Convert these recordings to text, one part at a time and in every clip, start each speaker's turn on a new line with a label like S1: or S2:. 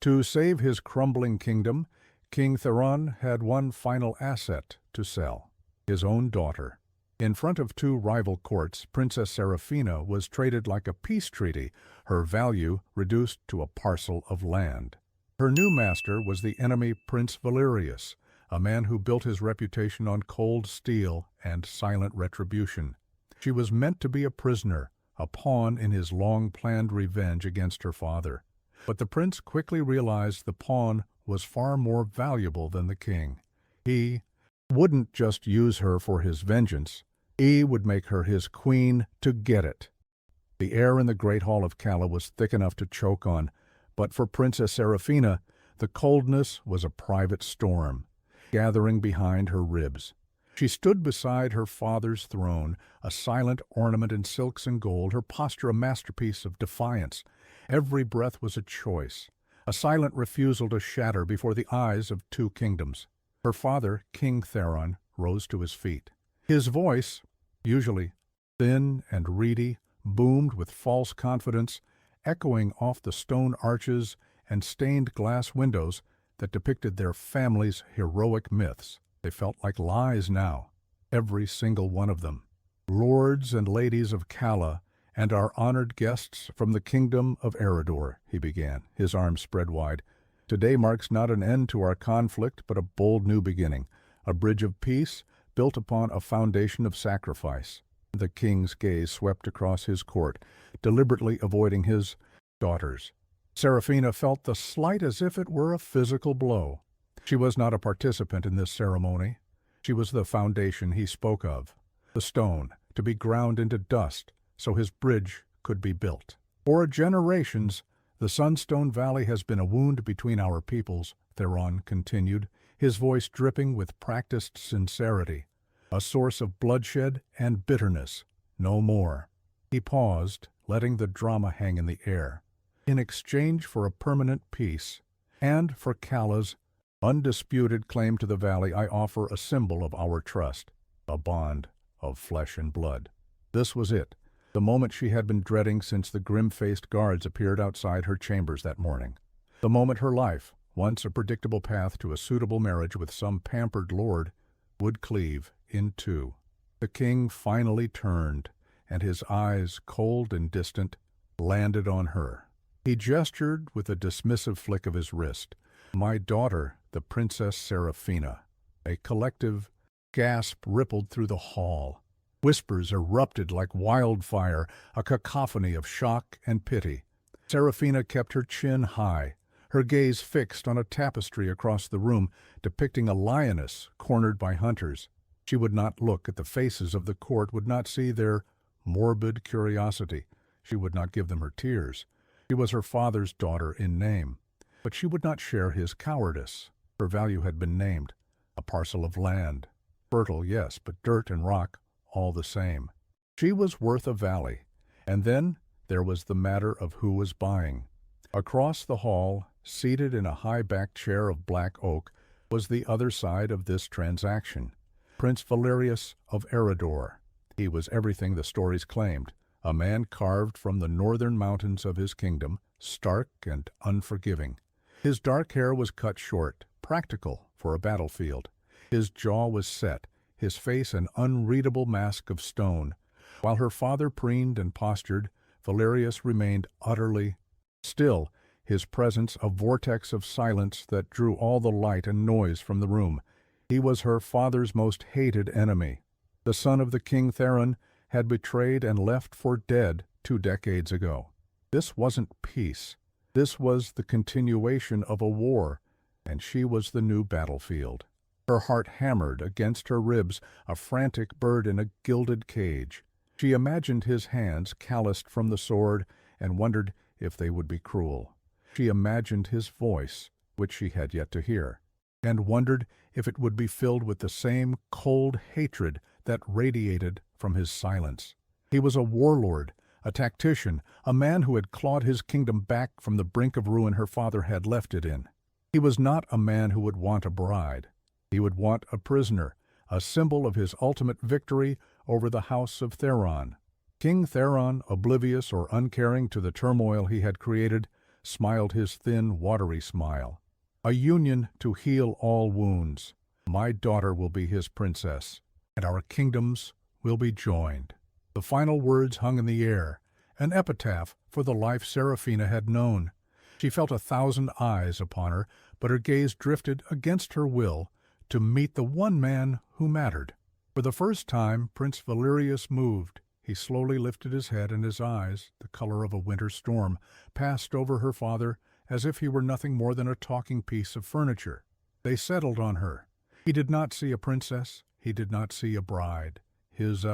S1: To save his crumbling kingdom, King Theron had one final asset to sell: his own daughter. In front of two rival courts, Princess Seraphina was traded like a peace treaty, her value reduced to a parcel of land. Her new master was the enemy Prince Valerius, a man who built his reputation on cold steel and silent retribution. She was meant to be a prisoner, a pawn in his long-planned revenge against her father. But the prince quickly realized the pawn was far more valuable than the king. He wouldn't just use her for his vengeance. He would make her his queen to get it. The air in the great hall of Calla was thick enough to choke on, but for Princess Seraphina, the coldness was a private storm, gathering behind her ribs. She stood beside her father's throne, a silent ornament in silks and gold, her posture a masterpiece of defiance. Every breath was a choice, a silent refusal to shatter before the eyes of two kingdoms. Her father, King Theron, rose to his feet. His voice, usually thin and reedy, boomed with false confidence, echoing off the stone arches and stained glass windows that depicted their family's heroic myths. They felt like lies now, every single one of them. "Lords and ladies of Calla, and our honored guests from the kingdom of Eredor," he began, his arms spread wide. "Today marks not an end to our conflict, but a bold new beginning, a bridge of peace built upon a foundation of sacrifice." The king's gaze swept across his court, deliberately avoiding his daughters. Seraphina felt the slight as if it were a physical blow. She was not a participant in this ceremony. She was the foundation he spoke of, the stone to be ground into dust so his bridge could be built. "For generations, the Sunstone Valley has been a wound between our peoples," Theron continued, his voice dripping with practiced sincerity. "A source of bloodshed and bitterness, no more." He paused, letting the drama hang in the air. "In exchange for a permanent peace, and for Calla's undisputed claim to the valley, I offer a symbol of our trust, a bond of flesh and blood." This was it, the moment she had been dreading since the grim-faced guards appeared outside her chambers that morning. The moment her life, once a predictable path to a suitable marriage with some pampered lord, would cleave in two. The king finally turned, and his eyes, cold and distant, landed on her. He gestured with a dismissive flick of his wrist. "My daughter, the Princess Seraphina." A collective gasp rippled through the hall. Whispers erupted like wildfire, a cacophony of shock and pity. Seraphina kept her chin high, her gaze fixed on a tapestry across the room depicting a lioness cornered by hunters. She would not look at the faces of the court, would not see their morbid curiosity. She would not give them her tears. She was her father's daughter in name, but she would not share his cowardice. Her value had been named, a parcel of land. Fertile, yes, but dirt and rock, all the same. She was worth a valley. And then there was the matter of who was buying. Across the hall, seated in a high-backed chair of black oak, was the other side of this transaction. Prince Valerius of Eredor. He was everything the stories claimed, a man carved from the northern mountains of his kingdom, stark and unforgiving. His dark hair was cut short, practical for a battlefield. His jaw was set, his face an unreadable mask of stone. While her father preened and postured, Valerius remained utterly still, his presence a vortex of silence that drew all the light and noise from the room. He was her father's most hated enemy. The son of the King Theron had betrayed and left for dead 2 decades ago. This wasn't peace. This was the continuation of a war, and she was the new battlefield. Her heart hammered against her ribs, a frantic bird in a gilded cage. She imagined his hands calloused from the sword and wondered if they would be cruel. She imagined his voice, which she had yet to hear, and wondered if it would be filled with the same cold hatred that radiated from his silence. He was a warlord, a tactician, a man who had clawed his kingdom back from the brink of ruin her father had left it in. He was not a man who would want a bride. He would want a prisoner, a symbol of his ultimate victory over the house of Theron. King Theron, oblivious or uncaring to the turmoil he had created, smiled his thin, watery smile. "A union to heal all wounds. My daughter will be his princess, and our kingdoms will be joined." The final words hung in the air, an epitaph for the life Seraphina had known. She felt 1,000 eyes upon her, but her gaze drifted against her will to meet the one man who mattered. For the first time, Prince Valerius moved. He slowly lifted his head, and his eyes, the color of a winter storm, passed over her father as if he were nothing more than a talking piece of furniture. They settled on her. He did not see a princess. He did not see a bride. His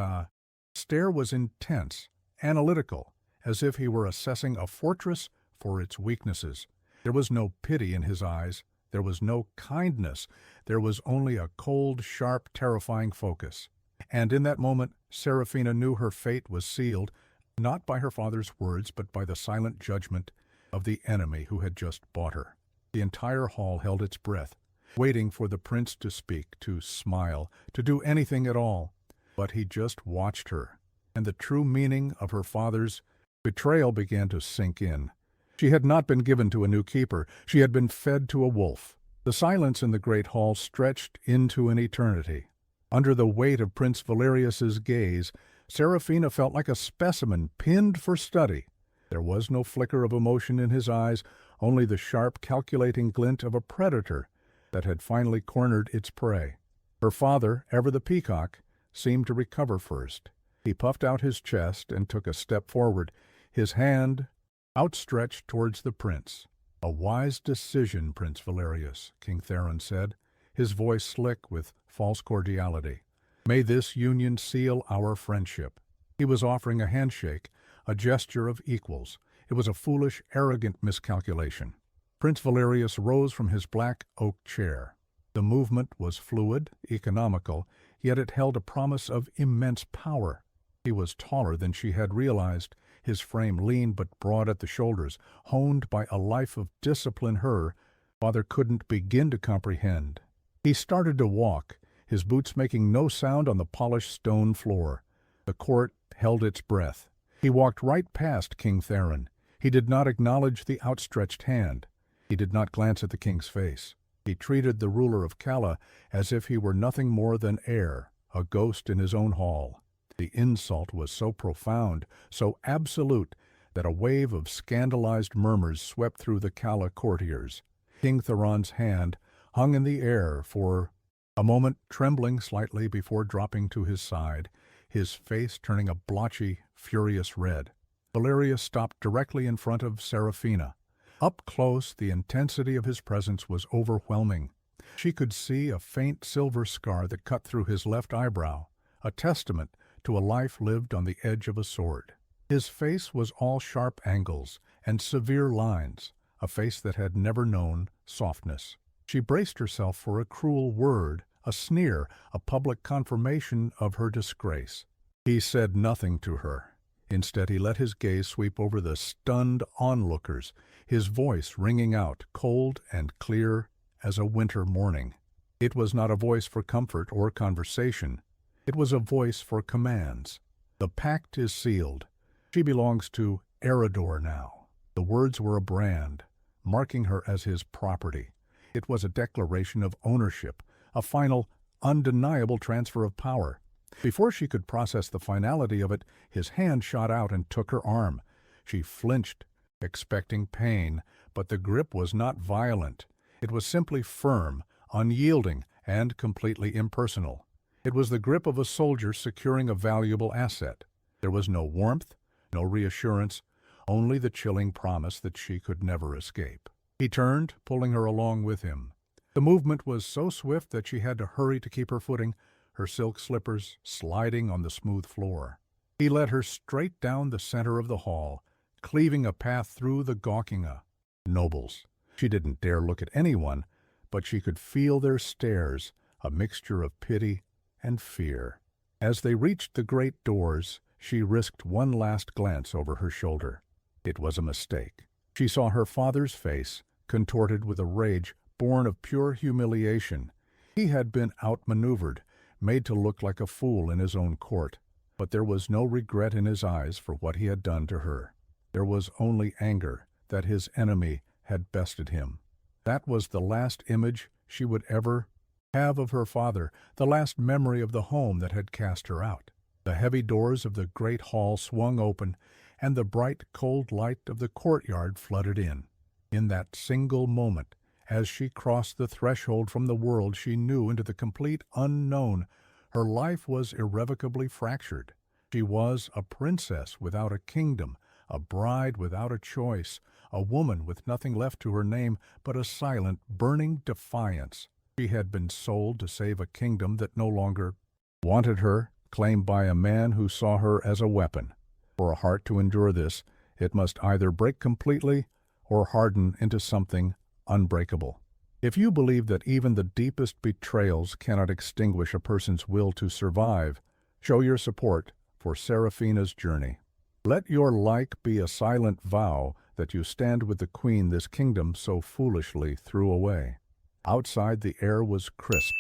S1: stare was intense, analytical, as if he were assessing a fortress for its weaknesses. There was no pity in his eyes. There was no kindness. There was only a cold, sharp, terrifying focus. And in that moment, Seraphina knew her fate was sealed, not by her father's words, but by the silent judgment of the enemy who had just bought her. The entire hall held its breath, waiting for the prince to speak, to smile, to do anything at all. But he just watched her, and the true meaning of her father's betrayal began to sink in. She had not been given to a new keeper. She had been fed to a wolf. The silence in the great hall stretched into an eternity. Under the weight of Prince Valerius's gaze, Seraphina felt like a specimen pinned for study. There was no flicker of emotion in his eyes, only the sharp, calculating glint of a predator that had finally cornered its prey. Her father, ever the peacock, seemed to recover first. He puffed out his chest and took a step forward, his hand outstretched towards the prince. "A wise decision, Prince Valerius," King Theron said, his voice slick with false cordiality. "May this union seal our friendship." He was offering a handshake, a gesture of equals. It was a foolish, arrogant miscalculation. Prince Valerius rose from his black oak chair. The movement was fluid, economical, yet it held a promise of immense power. He was taller than she had realized, his frame lean but broad at the shoulders, honed by a life of discipline her father couldn't begin to comprehend. He started to walk, his boots making no sound on the polished stone floor. The court held its breath. He walked right past King Theron. He did not acknowledge the outstretched hand. He did not glance at the king's face. He treated the ruler of Calla as if he were nothing more than air, a ghost in his own hall. The insult was so profound, so absolute, that a wave of scandalized murmurs swept through the Calla courtiers. King Theron's hand hung in the air for a moment, trembling slightly before dropping to his side, his face turning a blotchy, furious red. Valerius stopped directly in front of Seraphina. Up close, the intensity of his presence was overwhelming. She could see a faint silver scar that cut through his left eyebrow, a testament to a life lived on the edge of a sword. His face was all sharp angles and severe lines, a face that had never known softness. She braced herself for a cruel word, a sneer, a public confirmation of her disgrace. He said nothing to her. Instead, he let his gaze sweep over the stunned onlookers, his voice ringing out, cold and clear as a winter morning. It was not a voice for comfort or conversation. It was a voice for commands. "The pact is sealed. She belongs to Eredor now." The words were a brand, marking her as his property. It was a declaration of ownership, a final, undeniable transfer of power. Before she could process the finality of it, his hand shot out and took her arm. She flinched, expecting pain, but the grip was not violent. It was simply firm, unyielding, and completely impersonal. It was the grip of a soldier securing a valuable asset. There was no warmth, no reassurance, only the chilling promise that she could never escape. He turned, pulling her along with him. The movement was so swift that she had to hurry to keep her footing, her silk slippers sliding on the smooth floor. He led her straight down the center of the hall, cleaving a path through the gawking nobles. She didn't dare look at anyone, but she could feel their stares, a mixture of pity and fear. As they reached the great doors, she risked one last glance over her shoulder. It was a mistake. She saw her father's face, contorted with a rage born of pure humiliation. He had been outmaneuvered, made to look like a fool in his own court, but there was no regret in his eyes for what he had done to her. There was only anger, that his enemy had bested him. That was the last image she would ever have of her father, the last memory of the home that had cast her out. The heavy doors of the great hall swung open, and the bright, cold light of the courtyard flooded in. In that single moment, as she crossed the threshold from the world she knew into the complete unknown, her life was irrevocably fractured. She was a princess without a kingdom, a bride without a choice, a woman with nothing left to her name but a silent, burning defiance. She had been sold to save a kingdom that no longer wanted her, claimed by a man who saw her as a weapon. For a heart to endure this, it must either break completely or harden into something unbreakable. If you believe that even the deepest betrayals cannot extinguish a person's will to survive, show your support for Seraphina's journey. Let your like be a silent vow that you stand with the queen this kingdom so foolishly threw away. Outside, the air was crisp.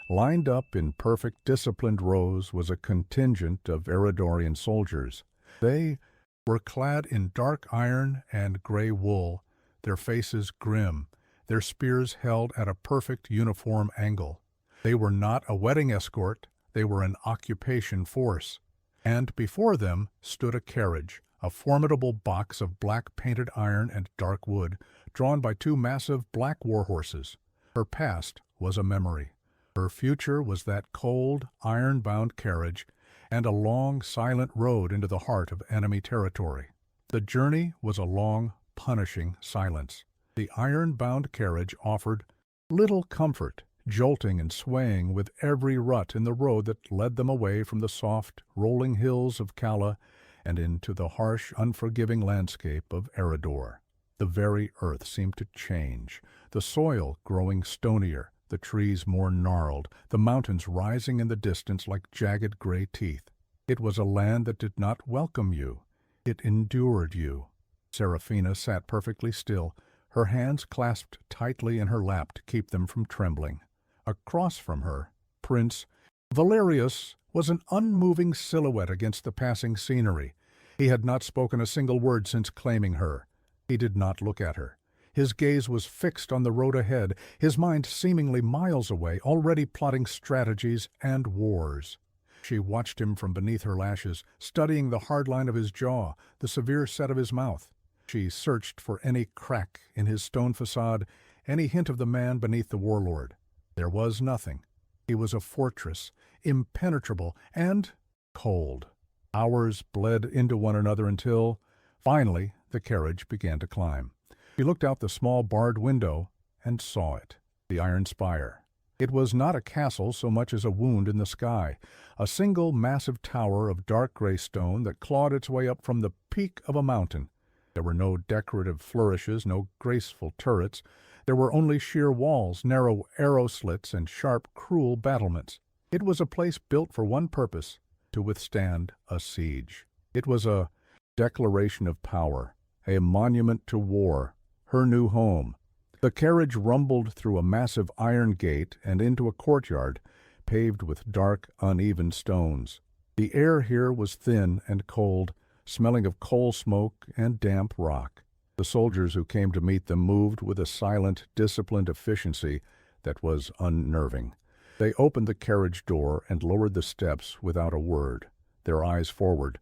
S1: Lined up in perfect, disciplined rows was a contingent of Eridorian soldiers. They were clad in dark iron and gray wool, their faces grim, their spears held at a perfect uniform angle. They were not a wedding escort, they were an occupation force. And before them stood a carriage, a formidable box of black painted iron and dark wood, drawn by two massive black war horses. Her past was a memory. Her future was that cold, iron-bound carriage and a long, silent road into the heart of enemy territory. The journey was a long, punishing silence. The iron-bound carriage offered little comfort, jolting and swaying with every rut in the road that led them away from the soft, rolling hills of Calla and into the harsh, unforgiving landscape of Eridor. The very earth seemed to change, the soil growing stonier, the trees more gnarled, the mountains rising in the distance like jagged gray teeth. It was a land that did not welcome you. It endured you. Seraphina sat perfectly still, her hands clasped tightly in her lap to keep them from trembling. Across from her, Prince Valerius was an unmoving silhouette against the passing scenery. He had not spoken a single word since claiming her. He did not look at her. His gaze was fixed on the road ahead, his mind seemingly miles away, already plotting strategies and wars. She watched him from beneath her lashes, studying the hard line of his jaw, the severe set of his mouth. She searched for any crack in his stone facade, any hint of the man beneath the warlord. There was nothing. He was a fortress, impenetrable and cold. Hours bled into one another until, finally, the carriage began to climb. She looked out the small barred window and saw it, the iron spire. It was not a castle so much as a wound in the sky, a single massive tower of dark gray stone that clawed its way up from the peak of a mountain. There were no decorative flourishes, no graceful turrets. There were only sheer walls, narrow arrow slits, and sharp, cruel battlements. It was a place built for one purpose, to withstand a siege. It was a declaration of power, a monument to war, her new home. The carriage rumbled through a massive iron gate and into a courtyard paved with dark, uneven stones. The air here was thin and cold, smelling of coal smoke and damp rock. The soldiers who came to meet them moved with a silent, disciplined efficiency that was unnerving. They opened the carriage door and lowered the steps without a word, their eyes forward,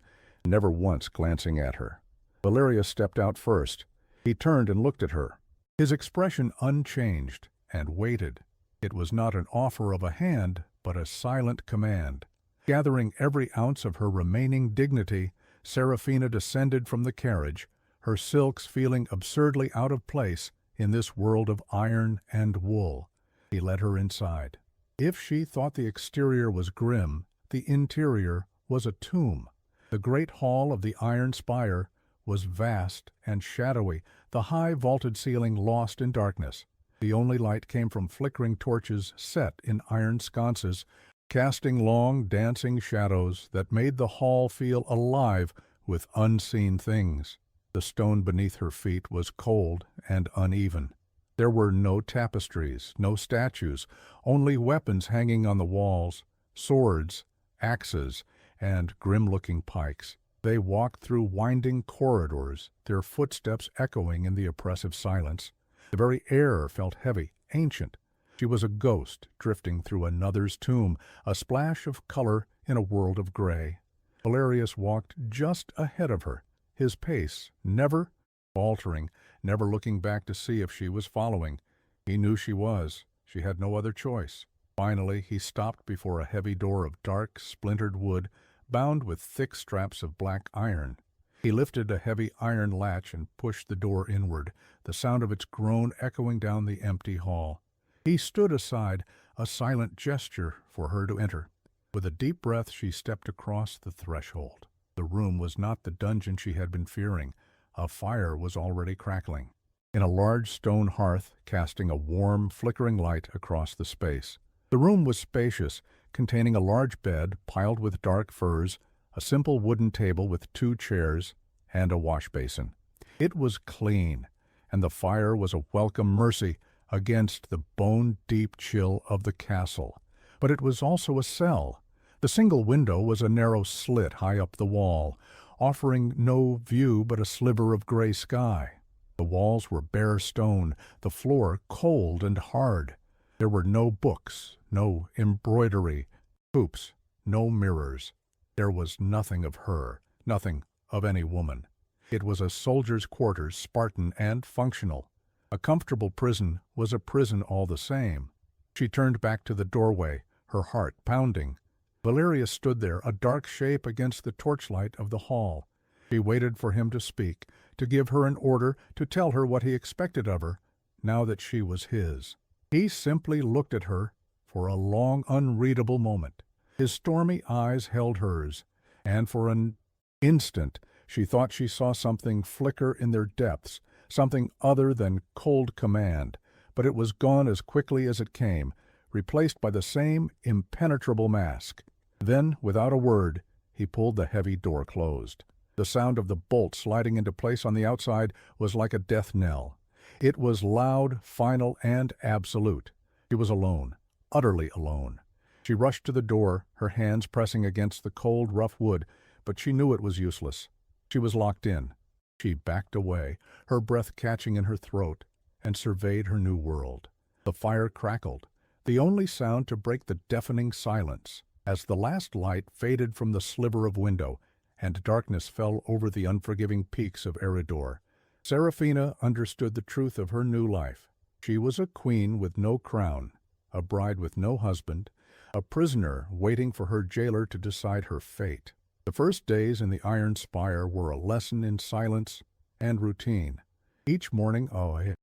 S1: never once glancing at her. Valerius stepped out first. He turned and looked at her, his expression unchanged, and waited. It was not an offer of a hand, but a silent command. Gathering every ounce of her remaining dignity, Seraphina descended from the carriage, her silks feeling absurdly out of place in this world of iron and wool. He led her inside. If she thought the exterior was grim, the interior was a tomb. The great hall of the iron spire was vast and shadowy, the high vaulted ceiling lost in darkness. The only light came from flickering torches set in iron sconces, casting long, dancing shadows that made the hall feel alive with unseen things. The stone beneath her feet was cold and uneven. There were no tapestries, no statues, only weapons hanging on the walls, swords, axes, and grim-looking pikes. They walked through winding corridors, their footsteps echoing in the oppressive silence. The very air felt heavy, ancient. She was a ghost drifting through another's tomb, a splash of color in a world of gray. Valerius walked just ahead of her, his pace never faltering, never looking back to see if she was following. He knew she was. She had no other choice. Finally, he stopped before a heavy door of dark, splintered wood, bound with thick straps of black iron. He lifted a heavy iron latch and pushed the door inward, the sound of its groan echoing down the empty hall. He stood aside, a silent gesture for her to enter. With a deep breath, she stepped across the threshold. The room was not the dungeon she had been fearing. A fire was already crackling, in a large stone hearth, casting a warm, flickering light across the space. The room was spacious, containing a large bed piled with dark furs, a simple wooden table with 2 chairs, and a wash basin. It was clean, and the fire was a welcome mercy against the bone-deep chill of the castle. But it was also a cell. The single window was a narrow slit high up the wall, offering no view but a sliver of gray sky. The walls were bare stone, the floor cold and hard. There were no books, no embroidery, hoops, no mirrors. There was nothing of her, nothing of any woman. It was a soldier's quarters, Spartan and functional. A comfortable prison was a prison all the same. She turned back to the doorway, her heart pounding. Valerius stood there, a dark shape against the torchlight of the hall. She waited for him to speak, to give her an order, to tell her what he expected of her, now that she was his. He simply looked at her for a long, unreadable moment. His stormy eyes held hers, and for an instant she thought she saw something flicker in their depths, something other than cold command, but it was gone as quickly as it came, replaced by the same impenetrable mask. Then, without a word, he pulled the heavy door closed. The sound of the bolt sliding into place on the outside was like a death knell. It was loud, final, and absolute. She was alone, utterly alone. She rushed to the door, her hands pressing against the cold, rough wood, but she knew it was useless. She was locked in. She backed away, her breath catching in her throat, and surveyed her new world. The fire crackled, the only sound to break the deafening silence. As the last light faded from the sliver of window, and darkness fell over the unforgiving peaks of Eriador, Seraphina understood the truth of her new life. She was a queen with no crown, a bride with no husband, a prisoner waiting for her jailer to decide her fate. The first days in the Iron Spire were a lesson in silence and routine. Each morning a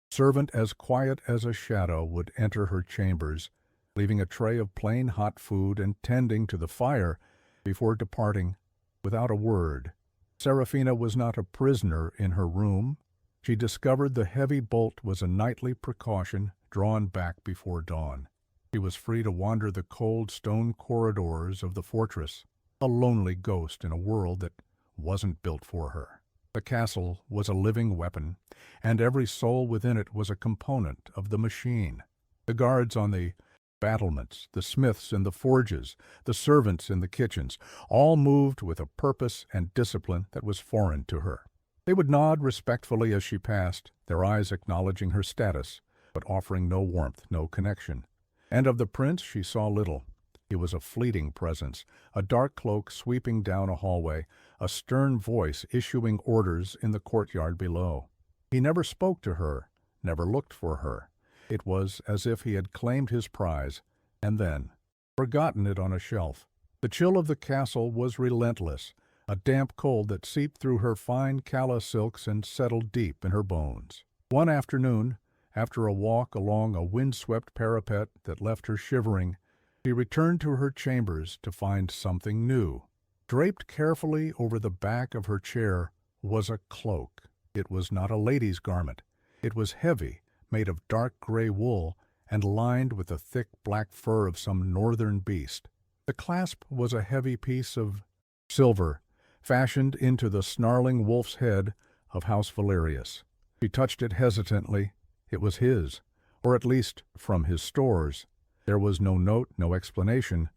S1: servant as quiet as a shadow would enter her chambers, leaving a tray of plain hot food and tending to the fire before departing without a word. Seraphina was not a prisoner in her room. She discovered the heavy bolt was a nightly precaution drawn back before dawn. She was free to wander the cold stone corridors of the fortress, a lonely ghost in a world that wasn't built for her. The castle was a living weapon, and every soul within it was a component of the machine. The guards on the battlements, the smiths in the forges, the servants in the kitchens, all moved with a purpose and discipline that was foreign to her. They would nod respectfully as she passed, their eyes acknowledging her status, but offering no warmth, no connection. And of the prince she saw little. He was a fleeting presence, a dark cloak sweeping down a hallway, a stern voice issuing orders in the courtyard below. He never spoke to her, never looked for her. It was as if he had claimed his prize, and then forgotten it on a shelf. The chill of the castle was relentless, a damp cold that seeped through her fine calla silks and settled deep in her bones. One afternoon, after a walk along a wind-swept parapet that left her shivering, she returned to her chambers to find something new. Draped carefully over the back of her chair was a cloak. It was not a lady's garment. It was heavy, made of dark gray wool, and lined with the thick black fur of some northern beast. The clasp was a heavy piece of silver, fashioned into the snarling wolf's head of House Valerius. She touched it hesitantly. It was his, or at least from his stores. There was no note, no explanation.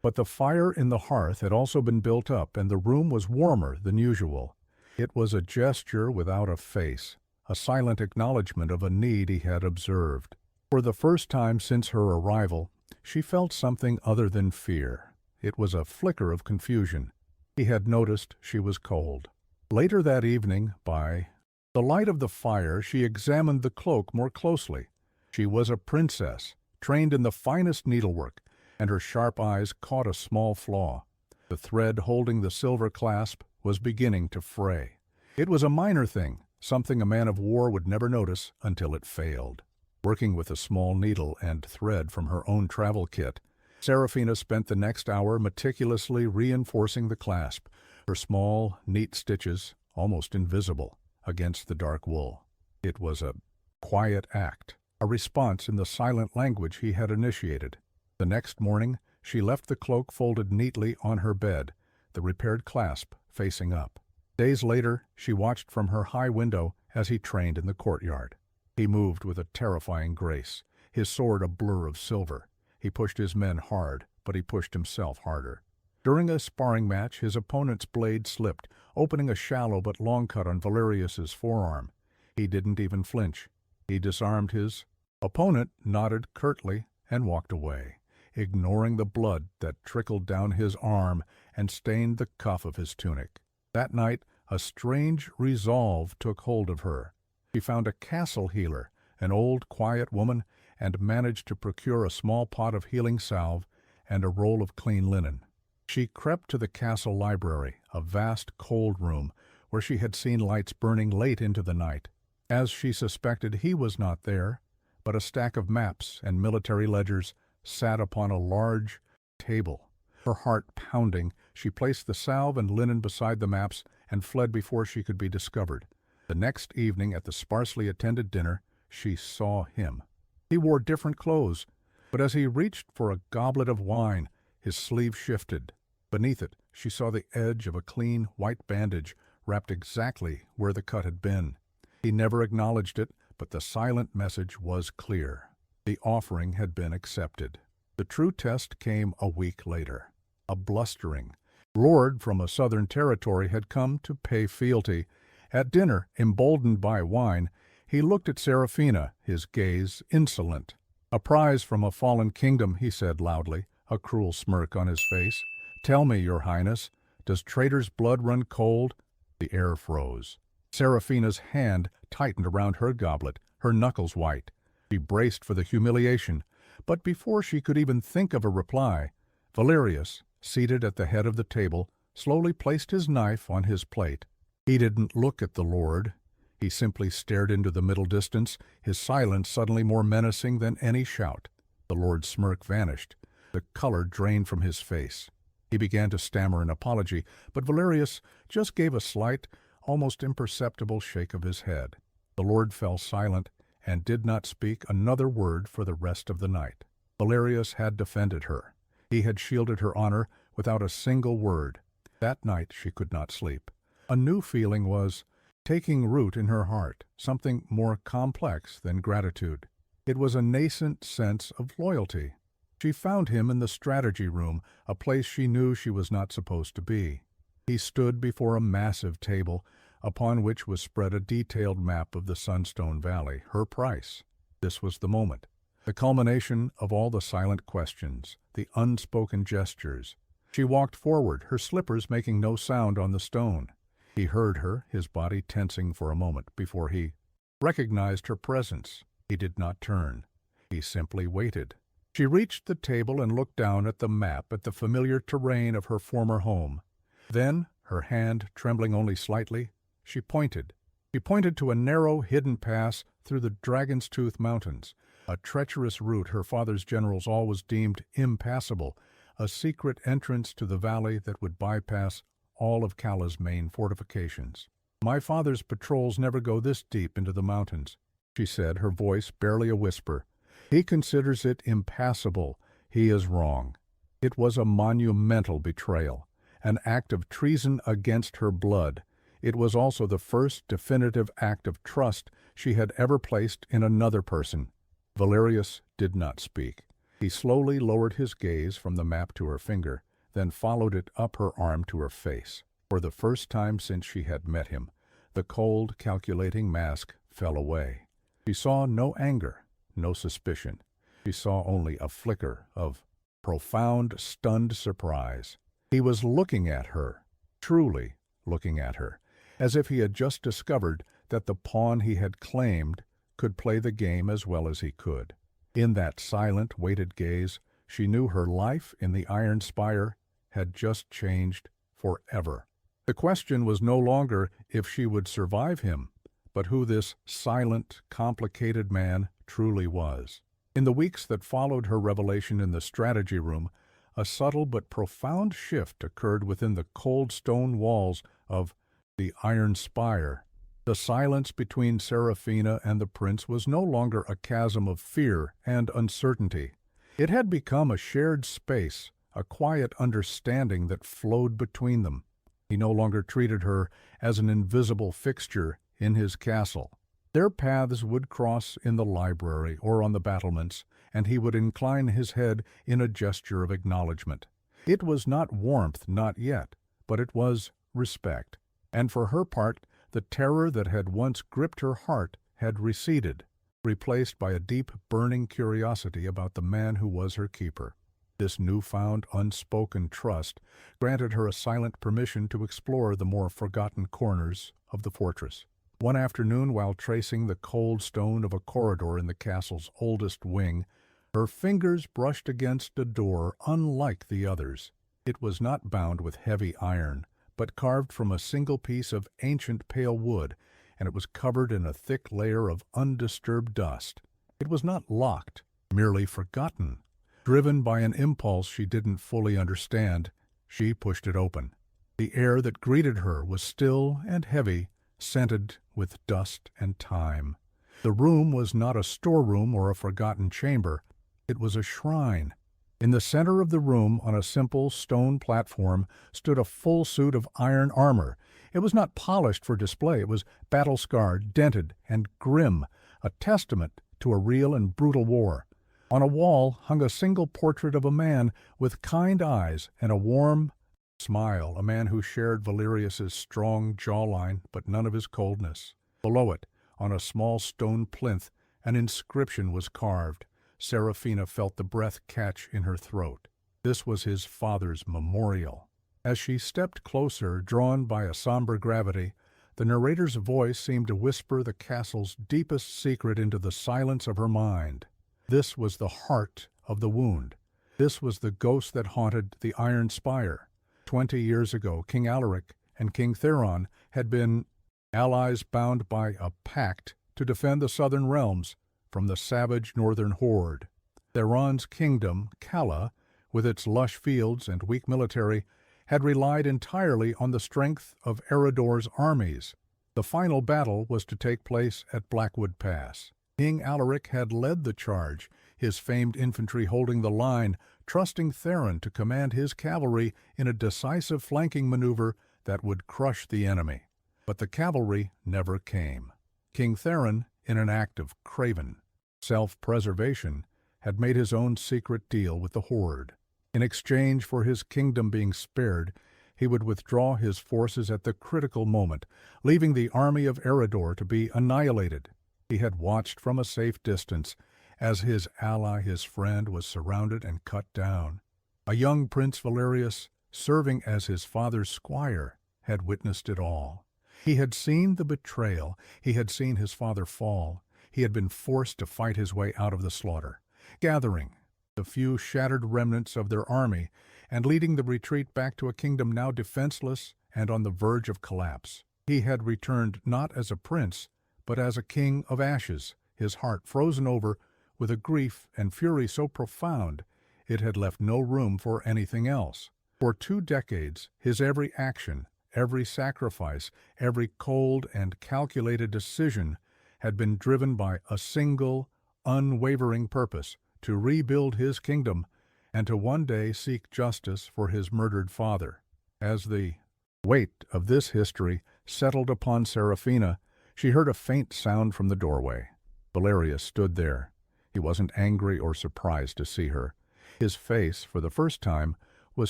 S1: But the fire in the hearth had also been built up, and the room was warmer than usual. It was a gesture without a face, a silent acknowledgment of a need he had observed. For the first time since her arrival, she felt something other than fear. It was a flicker of confusion. He had noticed she was cold. Later that evening, by the light of the fire, she examined the cloak more closely. She was a princess, trained in the finest needlework, and her sharp eyes caught a small flaw. The thread holding the silver clasp was beginning to fray. It was a minor thing, something a man of war would never notice until it failed. Working with a small needle and thread from her own travel kit, Seraphina spent the next hour meticulously reinforcing the clasp, her small, neat stitches, almost invisible, against the dark wool. It was a quiet act, a response in the silent language he had initiated. The next morning, she left the cloak folded neatly on her bed, the repaired clasp facing up. Days later, she watched from her high window as he trained in the courtyard. He moved with a terrifying grace, his sword a blur of silver. He pushed his men hard, but he pushed himself harder. During a sparring match, his opponent's blade slipped, opening a shallow but long cut on Valerius's forearm. He didn't even flinch. He disarmed his opponent, nodded curtly, and walked away, ignoring the blood that trickled down his arm and stained the cuff of his tunic. That night, a strange resolve took hold of her. She found a castle healer, an old, quiet woman, and managed to procure a small pot of healing salve and a roll of clean linen. She crept to the castle library, a vast, cold room, where she had seen lights burning late into the night. As she suspected, he was not there, but a stack of maps and military ledgers sat upon a large table. Her heart pounding, she placed the salve and linen beside the maps and fled before she could be discovered. The next evening at the sparsely attended dinner, she saw him. He wore different clothes, but as he reached for a goblet of wine, his sleeve shifted. Beneath it, she saw the edge of a clean white bandage wrapped exactly where the cut had been. He never acknowledged it, but the silent message was clear. The offering had been accepted. The true test came a week later. A blustering lord from a southern territory had come to pay fealty. At dinner, emboldened by wine, he looked at Seraphina, his gaze insolent. "A prize from a fallen kingdom," he said loudly, a cruel smirk on his face. "Tell me, your highness, does traitor's blood run cold?" The air froze. Seraphina's hand tightened around her goblet, her knuckles white. She braced for the humiliation, but before she could even think of a reply, Valerius, seated at the head of the table, slowly placed his knife on his plate. He didn't look at the lord. He simply stared into the middle distance, his silence suddenly more menacing than any shout. The lord's smirk vanished. The color drained from his face. He began to stammer an apology, but Valerius just gave a slight, almost imperceptible shake of his head. The lord fell silent and did not speak another word for the rest of the night. Valerius had defended her. He had shielded her honor without a single word. That night she could not sleep. A new feeling was taking root in her heart, something more complex than gratitude. It was a nascent sense of loyalty. She found him in the strategy room, a place she knew she was not supposed to be. He stood before a massive table, upon which was spread a detailed map of the Sunstone Valley, her price. This was the moment, the culmination of all the silent questions, the unspoken gestures. She walked forward, her slippers making no sound on the stone. He heard her, his body tensing for a moment before he recognized her presence. He did not turn. He simply waited. She reached the table and looked down at the map, at the familiar terrain of her former home. Then, her hand trembling only slightly, she pointed. She pointed to a narrow, hidden pass through the Dragon's Tooth Mountains, a treacherous route her father's generals always deemed impassable, a secret entrance to the valley that would bypass all of Cala's main fortifications. "My father's patrols never go this deep into the mountains," she said, her voice barely a whisper. "He considers it impassable. He is wrong." It was a monumental betrayal, an act of treason against her blood. It was also the first definitive act of trust she had ever placed in another person. Valerius did not speak. He slowly lowered his gaze from the map to her finger, then followed it up her arm to her face. For the first time since she had met him, the cold, calculating mask fell away. She saw no anger, no suspicion. She saw only a flicker of profound, stunned surprise. He was looking at her, truly looking at her, as if he had just discovered that the pawn he had claimed could play the game as well as he could. In that silent, weighted gaze, she knew her life in the Iron Spire had just changed forever. The question was no longer if she would survive him, but who this silent, complicated man truly was. In the weeks that followed her revelation in the strategy room, a subtle but profound shift occurred within the cold stone walls of the Iron Spire. The silence between Seraphina and the prince was no longer a chasm of fear and uncertainty. It had become a shared space, a quiet understanding that flowed between them. He no longer treated her as an invisible fixture in his castle. Their paths would cross in the library or on the battlements, and he would incline his head in a gesture of acknowledgement. It was not warmth, not yet, but it was respect. And for her part, the terror that had once gripped her heart had receded, replaced by a deep, burning curiosity about the man who was her keeper. This newfound, unspoken trust granted her a silent permission to explore the more forgotten corners of the fortress. One afternoon, while tracing the cold stone of a corridor in the castle's oldest wing, her fingers brushed against a door unlike the others. It was not bound with heavy iron, but carved from a single piece of ancient pale wood, and it was covered in a thick layer of undisturbed dust. It was not locked, merely forgotten. Driven by an impulse she didn't fully understand, she pushed it open. The air that greeted her was still and heavy, scented with dust and time. The room was not a storeroom or a forgotten chamber. It was a shrine. In the center of the room, on a simple stone platform, stood a full suit of iron armor. It was not polished for display. It was battle-scarred, dented, and grim, a testament to a real and brutal war. On a wall hung a single portrait of a man with kind eyes and a warm smile, a man who shared Valerius's strong jawline but none of his coldness. Below it, on a small stone plinth, an inscription was carved. Seraphina felt the breath catch in her throat. This was his father's memorial. As she stepped closer, drawn by a somber gravity, the narrator's voice seemed to whisper the castle's deepest secret into the silence of her mind. This was the heart of the wound. This was the ghost that haunted the Iron Spire. 20 years ago, King Alaric and King Theron had been allies bound by a pact to defend the southern realms from the savage northern horde. Theron's kingdom, Calla, with its lush fields and weak military, had relied entirely on the strength of Eredor's armies. The final battle was to take place at Blackwood Pass. King Alaric had led the charge, his famed infantry holding the line, trusting Theron to command his cavalry in a decisive flanking maneuver that would crush the enemy. But the cavalry never came. King Theron, in an act of craven self-preservation, had made his own secret deal with the horde. In exchange for his kingdom being spared, he would withdraw his forces at the critical moment, leaving the army of Eredor to be annihilated. He had watched from a safe distance as his ally, his friend, was surrounded and cut down. A young Prince Valerius, serving as his father's squire, had witnessed it all. He had seen the betrayal. He had seen his father fall. He had been forced to fight his way out of the slaughter, gathering the few shattered remnants of their army and leading the retreat back to a kingdom now defenseless and on the verge of collapse. He had returned not as a prince, but as a king of ashes, his heart frozen over with a grief and fury so profound it had left no room for anything else. For 2 decades, his every action, every sacrifice, every cold and calculated decision had been driven by a single, unwavering purpose: to rebuild his kingdom and to one day seek justice for his murdered father. As the weight of this history settled upon Seraphina, she heard a faint sound from the doorway. Valerius stood there, He wasn't angry or surprised to see her. His face, for the first time, was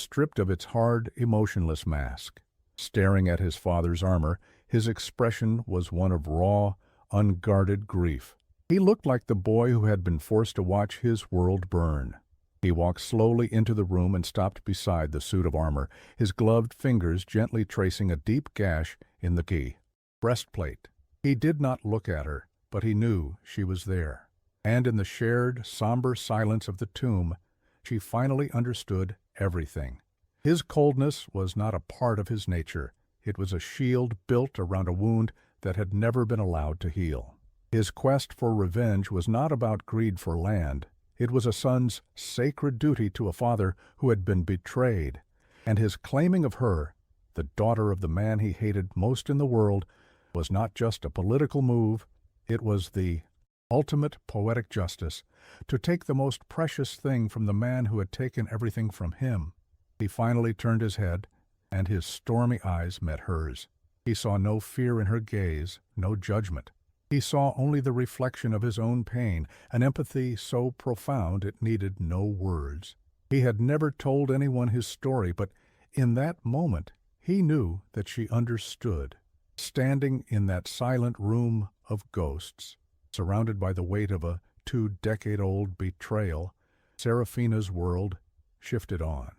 S1: stripped of its hard, emotionless mask. Staring at his father's armor, his expression was one of raw, unguarded grief. He looked like the boy who had been forced to watch his world burn. He walked slowly into the room and stopped beside the suit of armor, his gloved fingers gently tracing a deep gash in the key. Breastplate. He did not look at her, but he knew she was there. And in the shared, somber silence of the tomb, she finally understood everything. His coldness was not a part of his nature. It was a shield built around a wound that had never been allowed to heal. His quest for revenge was not about greed for land. It was a son's sacred duty to a father who had been betrayed. And his claiming of her, the daughter of the man he hated most in the world, was not just a political move. It was the ultimate poetic justice, to take the most precious thing from the man who had taken everything from him. He finally turned his head, and his stormy eyes met hers. He saw no fear in her gaze, no judgment. He saw only the reflection of his own pain, an empathy so profound it needed no words. He had never told anyone his story, but in that moment he knew that she understood. Standing in that silent room of ghosts, surrounded by the weight of a 2-decade-old betrayal, Seraphina's world shifted on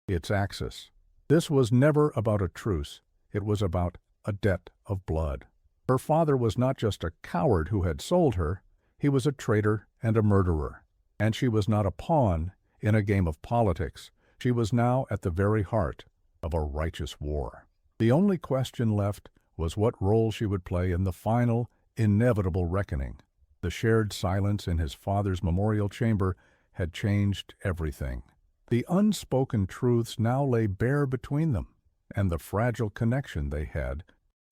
S1: its axis. This was never about a truce. It was about a debt of blood. Her father was not just a coward who had sold her. He was a traitor and a murderer. And she was not a pawn in a game of politics. She was now at the very heart of a righteous war. The only question left was what role she would play in the final, inevitable reckoning. The shared silence in his father's memorial chamber had changed everything. The unspoken truths now lay bare between them, and the fragile connection they had,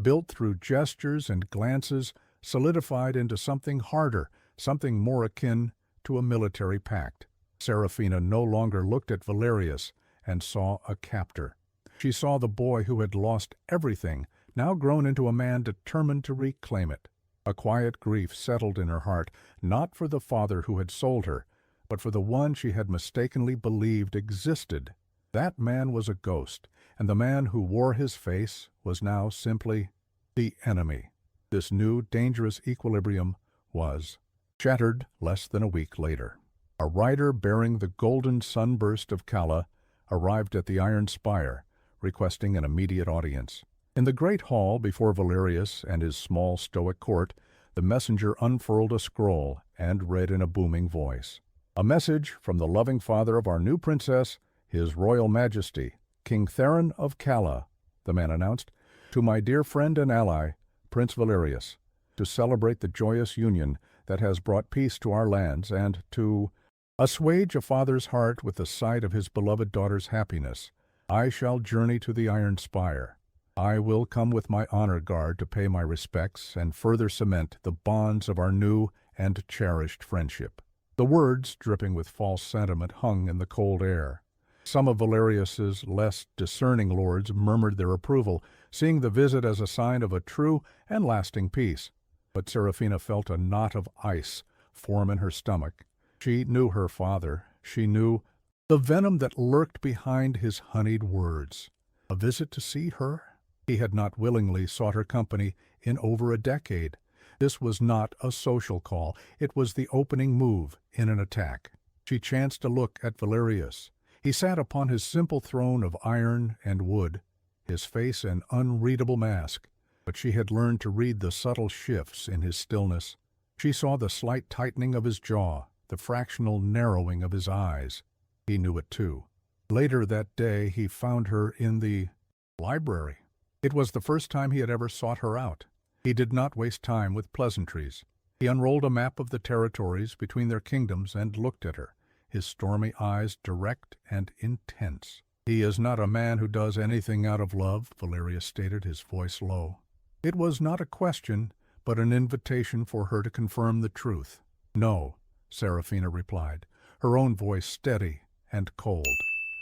S1: built through gestures and glances, solidified into something harder, something more akin to a military pact. Seraphina no longer looked at Valerius and saw a captor. She saw the boy who had lost everything, now grown into a man determined to reclaim it. A quiet grief settled in her heart, not for the father who had sold her, but for the one she had mistakenly believed existed. That man was a ghost, and the man who wore his face was now simply the enemy. This new, dangerous equilibrium was shattered less than a week later. A rider bearing the golden sunburst of Calla arrived at the Iron Spire, requesting an immediate audience. In the great hall before Valerius and his small stoic court, the messenger unfurled a scroll and read in a booming voice. "A message from the loving father of our new princess, His Royal Majesty, King Theron of Calla," the man announced, "to my dear friend and ally, Prince Valerius, to celebrate the joyous union that has brought peace to our lands and to assuage a father's heart with the sight of his beloved daughter's happiness. I shall journey to the Iron Spire. I will come with my honor guard to pay my respects and further cement the bonds of our new and cherished friendship." The words, dripping with false sentiment, hung in the cold air. Some of Valerius's less discerning lords murmured their approval, seeing the visit as a sign of a true and lasting peace. But Seraphina felt a knot of ice form in her stomach. She knew her father. She knew the venom that lurked behind his honeyed words. A visit to see her? He had not willingly sought her company in over a decade. This was not a social call. It was the opening move in an attack. She chanced to look at Valerius. He sat upon his simple throne of iron and wood, his face an unreadable mask, but she had learned to read the subtle shifts in his stillness. She saw the slight tightening of his jaw, the fractional narrowing of his eyes. He knew it too. Later that day he found her in the library. It was the first time he had ever sought her out. He did not waste time with pleasantries. He unrolled a map of the territories between their kingdoms and looked at her, his stormy eyes direct and intense. "He is not a man who does anything out of love," Valerius stated, his voice low. It was not a question, but an invitation for her to confirm the truth. "No," Seraphina replied, her own voice steady and cold.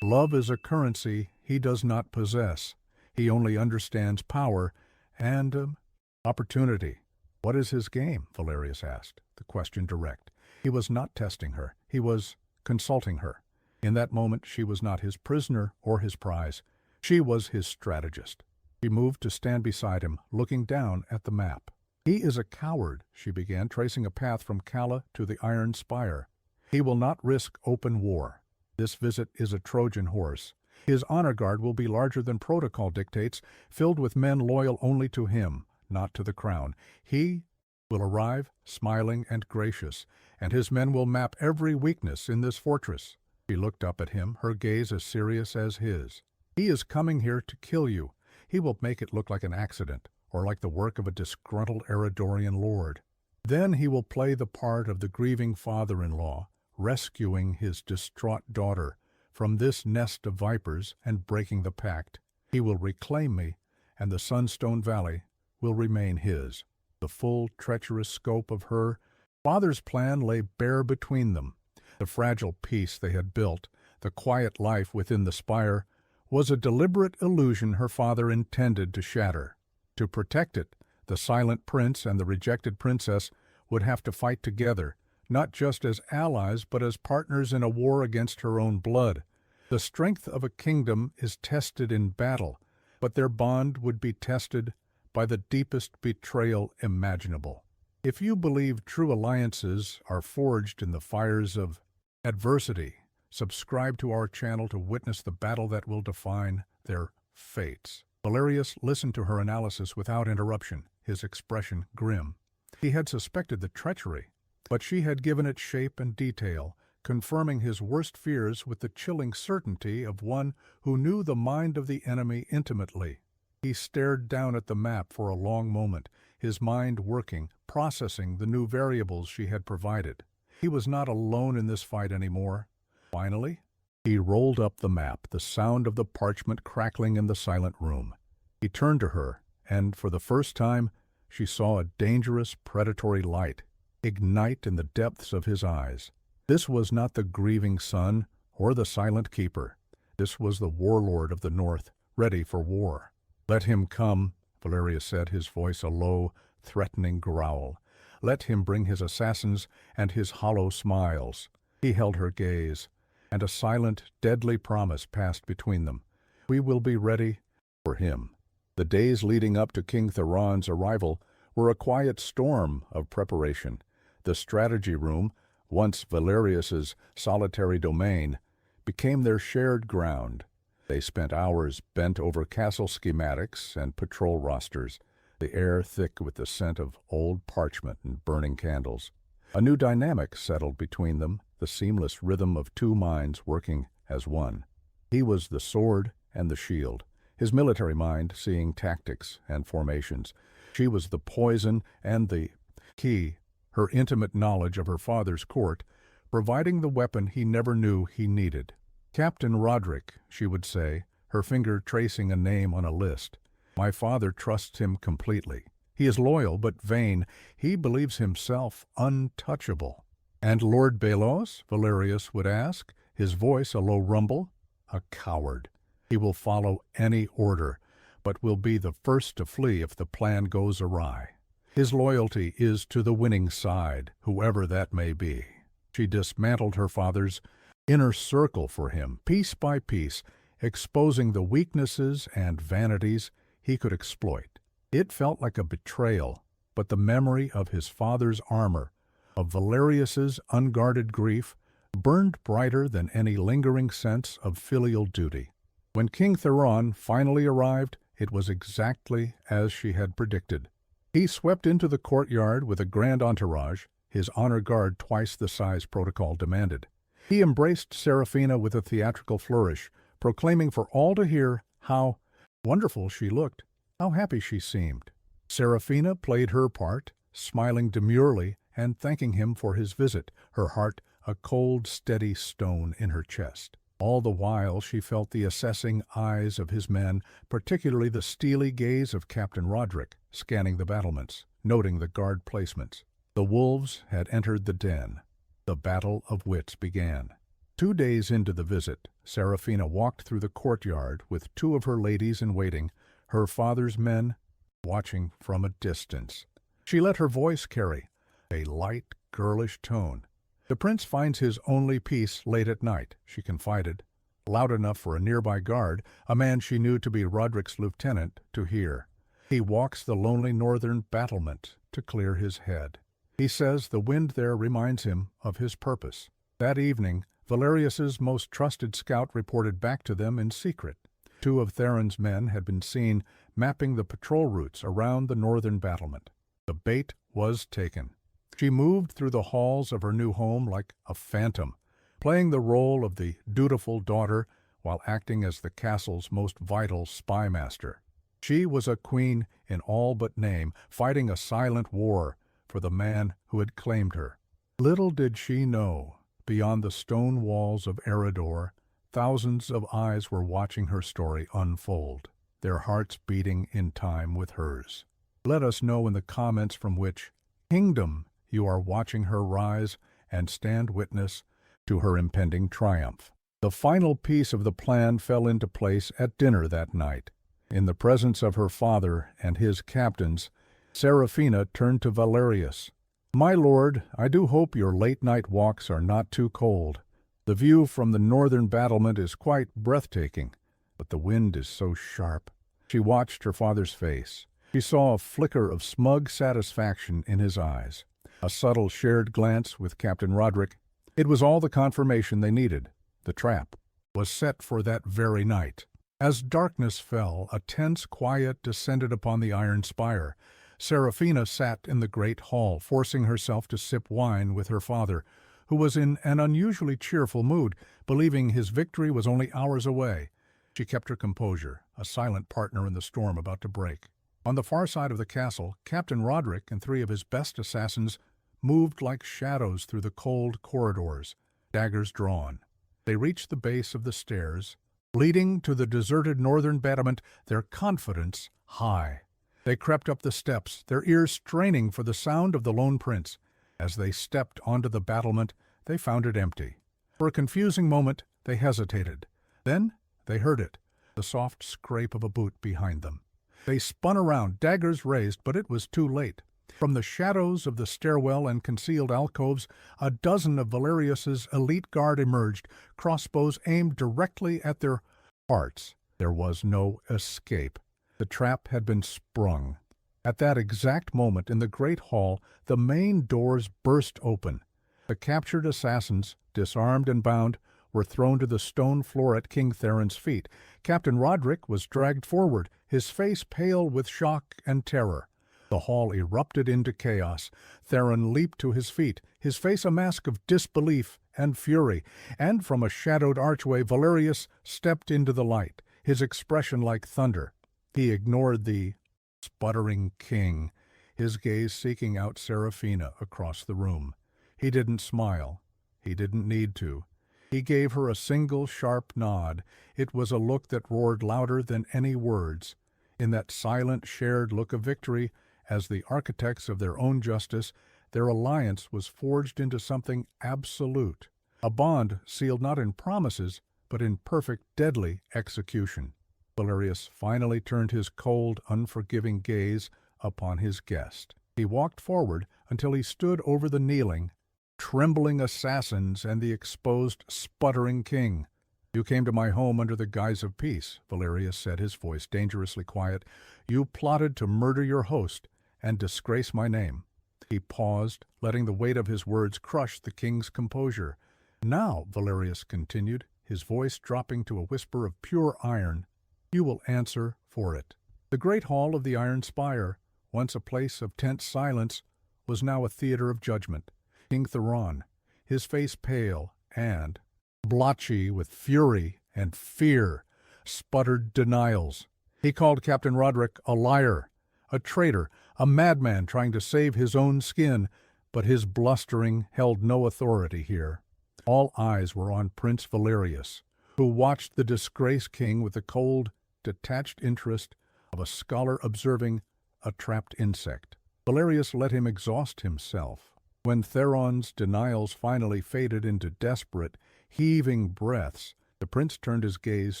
S1: "Love is a currency he does not possess. He only understands power and opportunity." "What is his game?" Valerius asked, the question direct. He was not testing her. He was consulting her. In that moment, she was not his prisoner or his prize. She was his strategist. She moved to stand beside him, looking down at the map. "He is a coward," she began, tracing a path from Calla to the Iron Spire. "He will not risk open war. This visit is a Trojan horse. His honor guard will be larger than protocol dictates, filled with men loyal only to him, not to the crown. He will arrive smiling and gracious, and his men will map every weakness in this fortress." She looked up at him, her gaze as serious as his. "He is coming here to kill you. He will make it look like an accident, or like the work of a disgruntled Eridorian lord. Then he will play the part of the grieving father-in-law, rescuing his distraught daughter from this nest of vipers and breaking the pact. He will reclaim me, and the Sunstone Valley will remain his." The full, treacherous scope of her father's plan lay bare between them. The fragile peace they had built, the quiet life within the spire, was a deliberate illusion her father intended to shatter. To protect it, the silent prince and the rejected princess would have to fight together, not just as allies but as partners in a war against her own blood. The strength of a kingdom is tested in battle, but their bond would be tested by the deepest betrayal imaginable. If you believe true alliances are forged in the fires of adversity, subscribe to our channel to witness the battle that will define their fates. Valerius listened to her analysis without interruption, his expression grim. He had suspected the treachery, but she had given it shape and detail, confirming his worst fears with the chilling certainty of one who knew the mind of the enemy intimately. He stared down at the map for a long moment, his mind working, processing the new variables she had provided. He was not alone in this fight anymore. Finally, he rolled up the map, the sound of the parchment crackling in the silent room. He turned to her, and for the first time, she saw a dangerous, predatory light ignite in the depths of his eyes. This was not the grieving son or the silent keeper. This was the warlord of the north, ready for war. "Let him come," Valerius said, his voice a low, threatening growl. "Let him bring his assassins and his hollow smiles." He held her gaze, and a silent, deadly promise passed between them. "We will be ready for him." The days leading up to King Theron's arrival were a quiet storm of preparation. The strategy room, once Valerius's solitary domain, became their shared ground. They spent hours bent over castle schematics and patrol rosters, the air thick with the scent of old parchment and burning candles. A new dynamic settled between them, the seamless rhythm of two minds working as one. He was the sword and the shield, his military mind seeing tactics and formations. She was the poison and the key, her intimate knowledge of her father's court, providing the weapon he never knew he needed. "Captain Roderick," she would say, her finger tracing a name on a list. "My father trusts him completely. He is loyal but vain. He believes himself untouchable." "And Lord Belos?" Valerius would ask, his voice a low rumble. "A coward. He will follow any order, but will be the first to flee if the plan goes awry. His loyalty is to the winning side, whoever that may be." She dismantled her father's inner circle for him, piece by piece, exposing the weaknesses and vanities he could exploit. It felt like a betrayal, but the memory of his father's armor, of Valerius's unguarded grief, burned brighter than any lingering sense of filial duty. When King Theron finally arrived, it was exactly as she had predicted. He swept into the courtyard with a grand entourage, his honor guard twice the size protocol demanded. He embraced Seraphina with a theatrical flourish, proclaiming for all to hear how wonderful she looked, how happy she seemed. Seraphina played her part, smiling demurely and thanking him for his visit, her heart a cold, steady stone in her chest. All the while she felt the assessing eyes of his men, particularly the steely gaze of Captain Roderick, scanning the battlements, noting the guard placements. The wolves had entered the den. The battle of wits began. 2 days into the visit, Seraphina walked through the courtyard with 2 of her ladies in waiting, her father's men watching from a distance. She let her voice carry a light, girlish tone. The prince finds his only peace late at night, she confided, loud enough for a nearby guard, a man she knew to be Roderick's lieutenant, to hear. He walks the lonely northern battlement to clear his head. He says the wind there reminds him of his purpose. That evening, Valerius's most trusted scout reported back to them in secret. 2 of Theron's men had been seen mapping the patrol routes around the northern battlement. The bait was taken. She moved through the halls of her new home like a phantom, playing the role of the dutiful daughter while acting as the castle's most vital spy master. She was a queen in all but name, fighting a silent war for the man who had claimed her. Little did she know, beyond the stone walls of Eredor, thousands of eyes were watching her story unfold, their hearts beating in time with hers. Let us know in the comments from which kingdom you are watching her rise and stand witness to her impending triumph. The final piece of the plan fell into place at dinner that night. In the presence of her father and his captains, Seraphina turned to Valerius. "My lord, I do hope your late-night walks are not too cold. The view from the northern battlement is quite breathtaking, but the wind is so sharp." She watched her father's face. She saw a flicker of smug satisfaction in his eyes, a subtle shared glance with Captain Roderick. It was all the confirmation they needed. The trap was set for that very night. As darkness fell, a tense quiet descended upon the iron spire. Seraphina sat in the great hall, forcing herself to sip wine with her father, who was in an unusually cheerful mood, believing his victory was only hours away. She kept her composure, a silent partner in the storm about to break. On the far side of the castle, Captain Roderick and 3 of his best assassins moved like shadows through the cold corridors, daggers drawn. They reached the base of the stairs, leading to the deserted northern battlement, their confidence high. They crept up the steps, their ears straining for the sound of the lone prince. As they stepped onto the battlement, they found it empty. For a confusing moment, they hesitated. Then they heard it, the soft scrape of a boot behind them. They spun around, daggers raised, but it was too late. From the shadows of the stairwell and concealed alcoves, a dozen of Valerius's elite guard emerged, crossbows aimed directly at their hearts. There was no escape. The trap had been sprung. At that exact moment in the great hall, the main doors burst open. The captured assassins, disarmed and bound, were thrown to the stone floor at King Theron's feet. Captain Roderick was dragged forward, his face pale with shock and terror. The hall erupted into chaos. Theron leaped to his feet, his face a mask of disbelief and fury, and from a shadowed archway Valerius stepped into the light, his expression like thunder. He ignored the sputtering king, his gaze seeking out Seraphina across the room. He didn't smile. He didn't need to. He gave her a single sharp nod. It was a look that roared louder than any words. In that silent, shared look of victory, as the architects of their own justice, their alliance was forged into something absolute, a bond sealed not in promises, but in perfect, deadly execution. Valerius finally turned his cold, unforgiving gaze upon his guest. He walked forward until he stood over the kneeling, trembling assassins and the exposed, sputtering king. "You came to my home under the guise of peace," Valerius said, his voice dangerously quiet. "You plotted to murder your host and disgrace my name." He paused, letting the weight of his words crush the king's composure. "Now," Valerius continued, his voice dropping to a whisper of pure iron, "you will answer for it." The great hall of the Iron Spire, once a place of tense silence, was now a theater of judgment. King Theron, his face pale and blotchy with fury and fear, sputtered denials. He called Captain Roderick a liar, a traitor, a madman trying to save his own skin, but his blustering held no authority here. All eyes were on Prince Valerius, who watched the disgraced king with the cold, detached interest of a scholar observing a trapped insect. Valerius let him exhaust himself. When Theron's denials finally faded into desperate, heaving breaths, the prince turned his gaze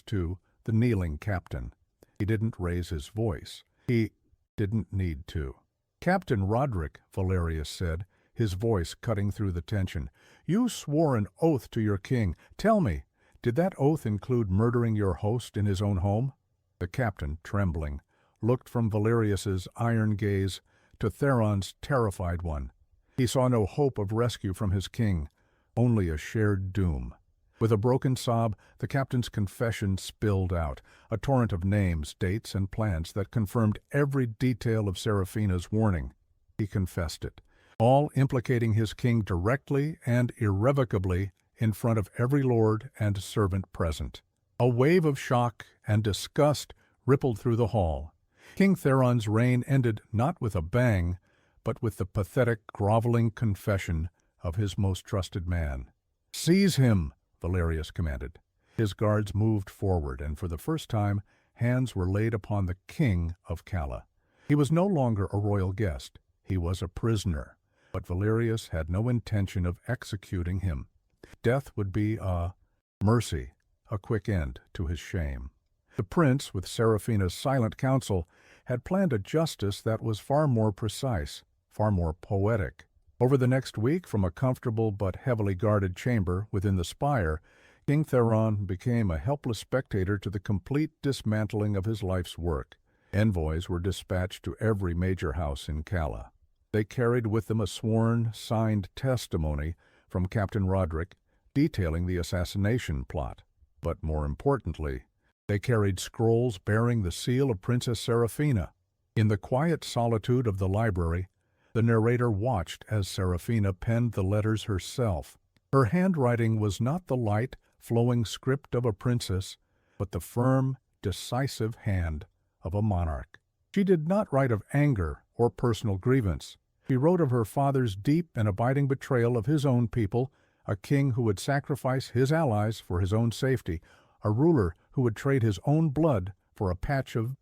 S1: to the kneeling captain. He didn't raise his voice. He didn't need to. "Captain Roderick," Valerius said, his voice cutting through the tension. "You swore an oath to your king. Tell me, did that oath include murdering your host in his own home?" The captain, trembling, looked from Valerius's iron gaze to Theron's terrified one. He saw no hope of rescue from his king, only a shared doom. With a broken sob, the captain's confession spilled out, a torrent of names, dates, and plans that confirmed every detail of Seraphina's warning. He confessed it, all implicating his king directly and irrevocably in front of every lord and servant present. A wave of shock and disgust rippled through the hall. King Theron's reign ended not with a bang, but with the pathetic, groveling confession of his most trusted man. "Seize him!" Valerius commanded. His guards moved forward, and for the first time hands were laid upon the king of Calla. He was no longer a royal guest. He was a prisoner, but Valerius had no intention of executing him. Death would be a mercy, a quick end to his shame. The prince, with Seraphina's silent counsel, had planned a justice that was far more precise, far more poetic. Over the next week, from a comfortable but heavily guarded chamber within the spire, King Theron became a helpless spectator to the complete dismantling of his life's work. Envoys were dispatched to every major house in Calla. They carried with them a sworn, signed testimony from Captain Roderick detailing the assassination plot. But more importantly, they carried scrolls bearing the seal of Princess Seraphina. In the quiet solitude of the library, the narrator watched as Seraphina penned the letters herself. Her handwriting was not the light, flowing script of a princess, but the firm, decisive hand of a monarch. She did not write of anger or personal grievance. She wrote of her father's deep and abiding betrayal of his own people, a king who would sacrifice his allies for his own safety, a ruler who would trade his own blood for a patch of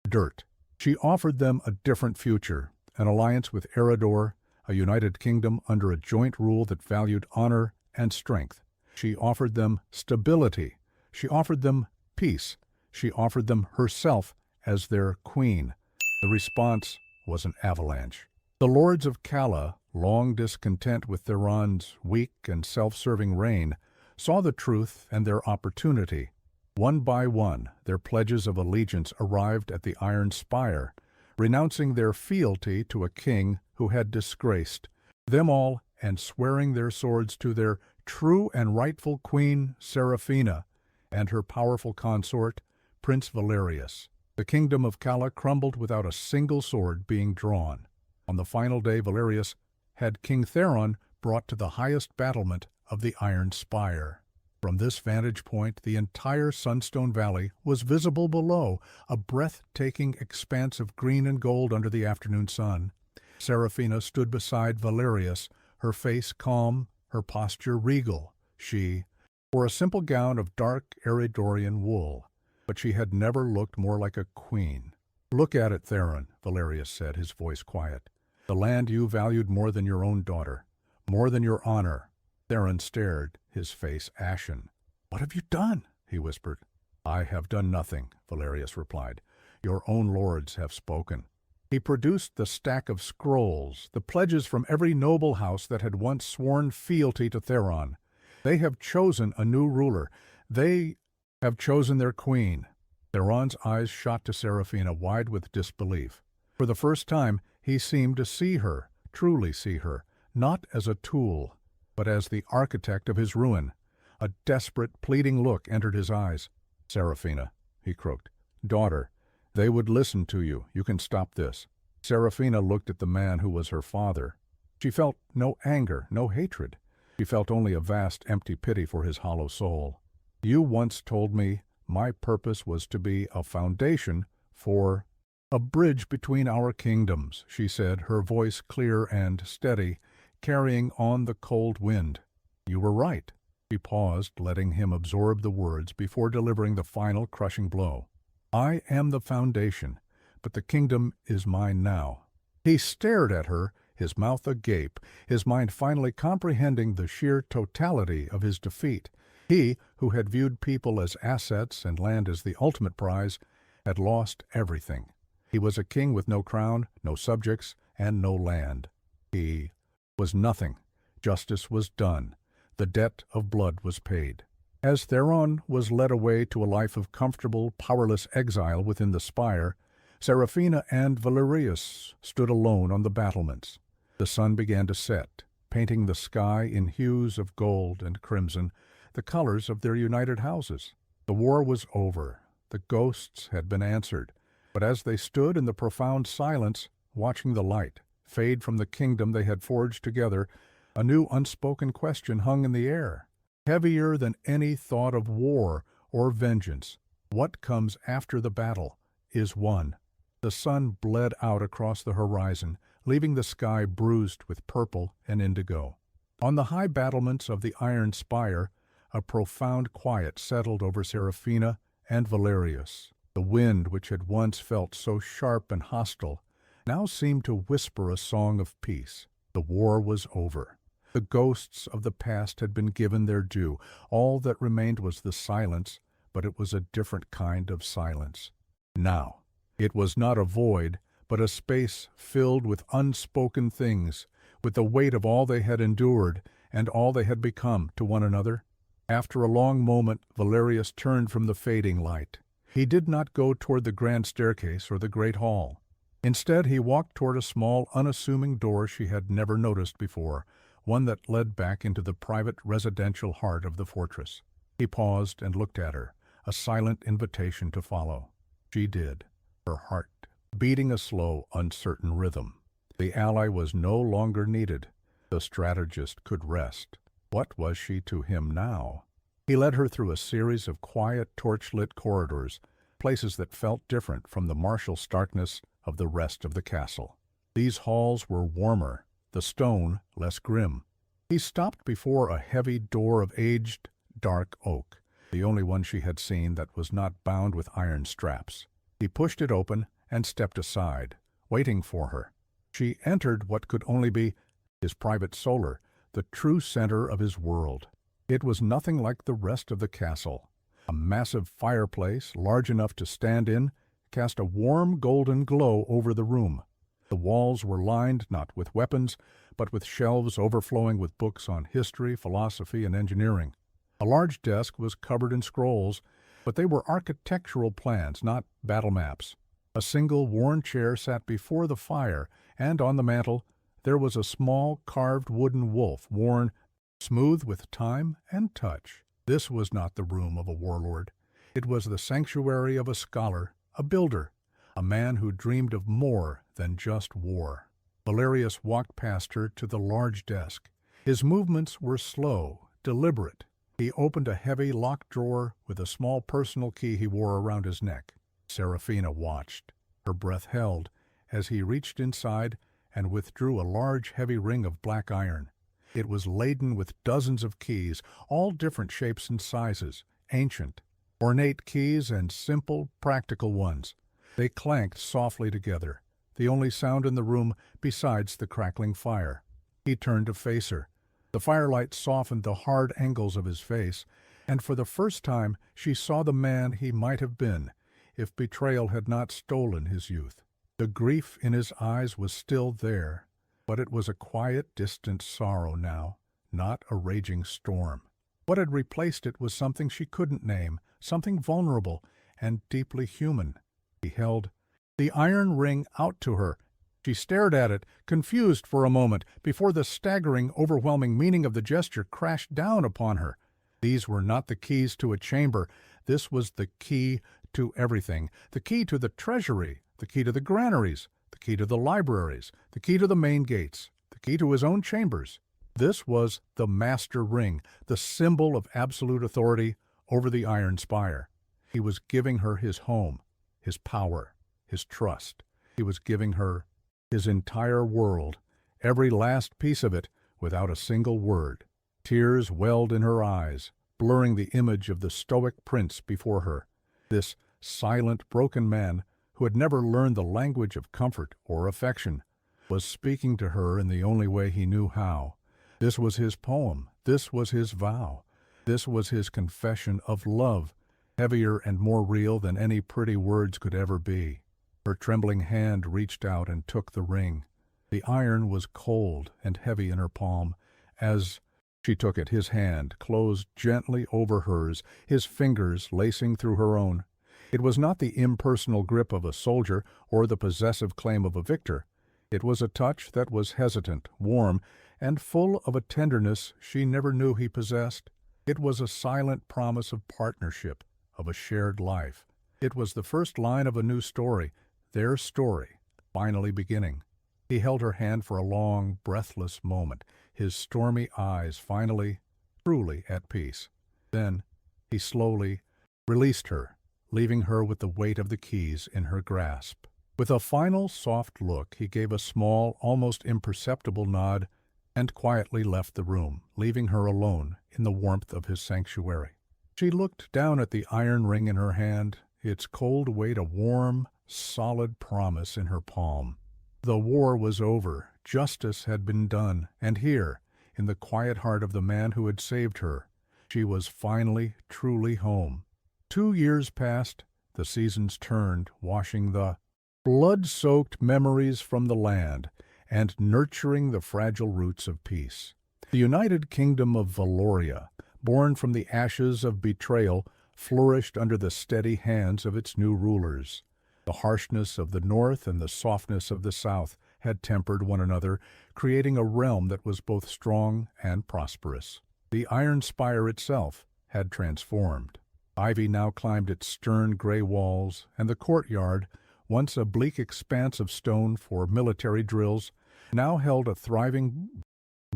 S1: dirt. She offered them a different future, an alliance with Eredor, a united kingdom under a joint rule that valued honor and strength. She offered them stability. She offered them peace. She offered them herself as their queen. The response was an avalanche. The lords of Calla, long discontent with Theron's weak and self-serving reign, saw the truth and their opportunity. One by one, their pledges of allegiance arrived at the iron spire, renouncing their fealty to a king who had disgraced them all and swearing their swords to their true and rightful queen, Seraphina, and her powerful consort, Prince Valerius. The kingdom of Calla crumbled without a single sword being drawn. On the final day, Valerius had King Theron brought to the highest battlement of the iron spire. From this vantage point, the entire Sunstone Valley was visible below, a breathtaking expanse of green and gold under the afternoon sun. Seraphina stood beside Valerius, her face calm, her posture regal. She wore a simple gown of dark Eredorian wool, but she had never looked more like a queen. "Look at it, Theron," Valerius said, his voice quiet. "The land you valued more than your own daughter, more than your honor." Theron stared, his face ashen. "What have you done?" he whispered. "I have done nothing," Valerius replied. "Your own lords have spoken." He produced the stack of scrolls, the pledges from every noble house that had once sworn fealty to Theron. "They have chosen a new ruler. They have chosen their queen." Theron's eyes shot to Seraphina, wide with disbelief. For the first time, he seemed to see her, truly see her, not as a tool, but as the architect of his ruin. A desperate, pleading look entered his eyes. "Seraphina," he croaked. "Daughter, they would listen to you. You can stop this." Seraphina looked at the man who was her father. She felt no anger, no hatred. She felt only a vast, empty pity for his hollow soul. "You once told me my purpose was to be a foundation for a bridge between our kingdoms," she said, her voice clear and steady, carrying on the cold wind. "You were right." She paused, letting him absorb the words before delivering the final crushing blow. "I am the foundation, but the kingdom is mine now." He stared at her, his mouth agape, his mind finally comprehending the sheer totality of his defeat. He, who had viewed people as assets and land as the ultimate prize, had lost everything. He was a king with no crown, no subjects, and no land. He was nothing. Justice was done. The debt of blood was paid. As Theron was led away to a life of comfortable, powerless exile within the spire, Seraphina and Valerius stood alone on the battlements. The sun began to set, painting the sky in hues of gold and crimson, the colors of their united houses. The war was over. The ghosts had been answered. But as they stood in the profound silence, watching the light fade from the kingdom they had forged together, a new unspoken question hung in the air, heavier than any thought of war or vengeance. What comes after the battle is won. The sun bled out across the horizon, leaving the sky bruised with purple and indigo. On the high battlements of the iron spire, a profound quiet settled over Seraphina and Valerius. The wind, which had once felt so sharp and hostile, now seemed to whisper a song of peace. The war was over. The ghosts of the past had been given their due. All that remained was the silence, but it was a different kind of silence. Now, it was not a void, but a space filled with unspoken things, with the weight of all they had endured and all they had become to one another. After a long moment, Valerius turned from the fading light. He did not go toward the grand staircase or the great hall. Instead, he walked toward a small, unassuming door she had never noticed before, one that led back into the private residential heart of the fortress. He paused and looked at her, a silent invitation to follow. She did, her heart beating a slow, uncertain rhythm. The ally was no longer needed. The strategist could rest. What was she to him now? He led her through a series of quiet, torch-lit corridors, places that felt different from the martial starkness of the rest of the castle. These halls were warmer, the stone less grim. He stopped before a heavy door of aged, dark oak, the only one she had seen that was not bound with iron straps. He pushed it open and stepped aside, waiting for her. She entered what could only be his private solar, the true center of his world. It was nothing like the rest of the castle. A massive fireplace, large enough to stand in, cast a warm golden glow over the room. The walls were lined not with weapons, but with shelves overflowing with books on history, philosophy, and engineering. A large desk was covered in scrolls, but they were architectural plans, not battle maps. A single worn chair sat before the fire, and on the mantel there was a small carved wooden wolf, worn smooth with time and touch. This was not the room of a warlord. It was the sanctuary of a scholar, a builder, a man who dreamed of more than just war. Valerius walked past her to the large desk. His movements were slow, deliberate. He opened a heavy locked drawer with a small personal key he wore around his neck. Seraphina watched, her breath held, as he reached inside and withdrew a large, heavy ring of black iron. It was laden with dozens of keys, all different shapes and sizes, ancient, ornate keys and simple, practical ones. They clanked softly together, the only sound in the room besides the crackling fire. He turned to face her. The firelight softened the hard angles of his face, and for the first time she saw the man he might have been if betrayal had not stolen his youth. The grief in his eyes was still there, but it was a quiet, distant sorrow now, not a raging storm. What had replaced it was something she couldn't name, something vulnerable and deeply human. He held the iron ring out to her. She stared at it, confused for a moment, before the staggering, overwhelming meaning of the gesture crashed down upon her. These were not the keys to a chamber. This was the key to everything, the key to the treasury, the key to the granaries, the key to the libraries, the key to the main gates, the key to his own chambers. This was the master ring, the symbol of absolute authority over the iron spire. He was giving her his home, his power, his trust. He was giving her his entire world, every last piece of it, without a single word. Tears welled in her eyes, blurring the image of the stoic prince before her. This silent, broken man, who had never learned the language of comfort or affection, was speaking to her in the only way he knew how. This was his poem. This was his vow. This was his confession of love, heavier and more real than any pretty words could ever be. Her trembling hand reached out and took the ring. The iron was cold and heavy in her palm. As she took it, his hand closed gently over hers, his fingers lacing through her own. It was not the impersonal grip of a soldier or the possessive claim of a victor. It was a touch that was hesitant, warm, and full of a tenderness she never knew he possessed. It was a silent promise of partnership, of a shared life. It was the first line of a new story, their story, finally beginning. He held her hand for a long, breathless moment, his stormy eyes finally, truly at peace. Then he slowly released her, leaving her with the weight of the keys in her grasp. With a final soft look, he gave a small, almost imperceptible nod and quietly left the room, leaving her alone in the warmth of his sanctuary. She looked down at the iron ring in her hand, its cold weight a warm, solid promise in her palm. The war was over, justice had been done, and here, in the quiet heart of the man who had saved her, she was finally, truly home. 2 years passed, the seasons turned, washing the blood-soaked memories from the land and nurturing the fragile roots of peace. The United Kingdom of Valoria, born from the ashes of betrayal, flourished under the steady hands of its new rulers. The harshness of the north and the softness of the south had tempered one another, creating a realm that was both strong and prosperous. The iron spire itself had transformed. Ivy now climbed its stern gray walls, and the courtyard, once a bleak expanse of stone for military drills, now held a thriving